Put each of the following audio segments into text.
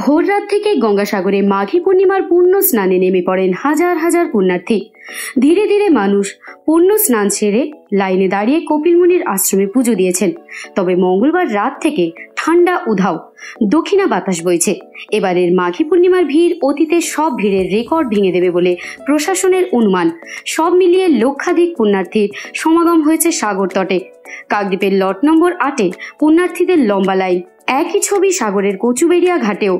ভোর রাত থেকে গঙ্গাসাগরে মাঘী পূর্ণিমার পূর্ণ স্নানে নেমে পড়েন হাজার হাজার পুণ্যার্থী। ধীরে ধীরে মানুষ পূর্ণ স্নান সেরে লাইনে দাঁড়িয়ে কপিল মুনির আশ্রমে পুজো দিয়েছেন। তবে মঙ্গলবার রাত থেকে ঠান্ডা উধাও দক্ষিণা বাতাস বইছে। এবারের মাঘী পূর্ণিমার ভিড় অতীতের সব ভিড়ের রেকর্ড ভেঙে দেবে বলে প্রশাসনের অনুমান। সব মিলিয়ে লক্ষাধিক পুণ্যার্থীর সমাগম হয়েছে সাগর তটে। কাকদ্বীপের লট নম্বর 8-এ পুণ্যার্থীদের লম্বা লাইন। একই ছবি সাগরের কচুবেড়িয়া ঘাটেও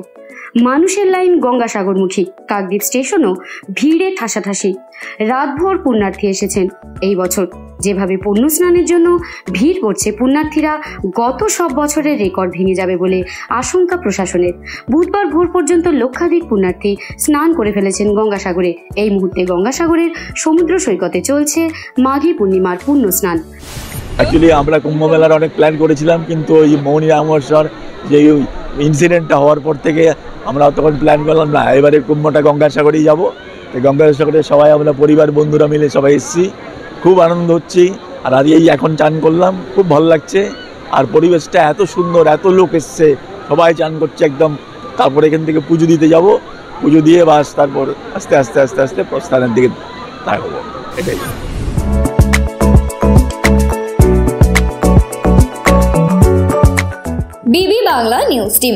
মানুষের লাইন গঙ্গাসাগরমুখী। কাকদ্বীপ স্টেশনও ভিড়ে ঠাসাঠাসি। রাতভর পুণ্যার্থী এসেছেন এই বছর। যেভাবে পুণ্য স্নানের জন্য ভিড় করছে পুণ্যার্থীরা, গত সব বছরের রেকর্ড ভেঙে যাবে বলে আশঙ্কা প্রশাসনের। বুধবার ভোর পর্যন্ত লক্ষাধিক পুণ্যার্থী স্নান করে ফেলেছেন গঙ্গাসাগরে। এই মুহূর্তে গঙ্গাসাগরের সমুদ্র সৈকতে চলছে মাঘী পূর্ণিমার পূর্ণ স্নান। অ্যাকচুয়ালি আমরা কুম্ভ মেলার অনেক প্ল্যান করেছিলাম, কিন্তু ওই মৌনী রামস্বর যে ইনসিডেন্টটা হওয়ার পর থেকে আমরা তখন প্ল্যান করলাম না, এবারে কুম্ভটা গঙ্গাসাগরেই যাবো। তো গঙ্গাসাগরে সবাই আমরা পরিবার বন্ধুরা মিলে সবাই এসেছি, খুব আনন্দ হচ্ছি। আর এই এখন চান করলাম, খুব ভালো লাগছে। আর পরিবেশটা এত সুন্দর, এত লোক এসছে, সবাই চান করছে একদম। তারপর এখান থেকে পুজো দিতে যাব, পুজো দিয়ে বাস তারপর আস্তে আস্তে আস্তে আস্তে প্রস্থানের দিকে তাকাবো। এটাই। বিবি বাংলা নিউজ টিম।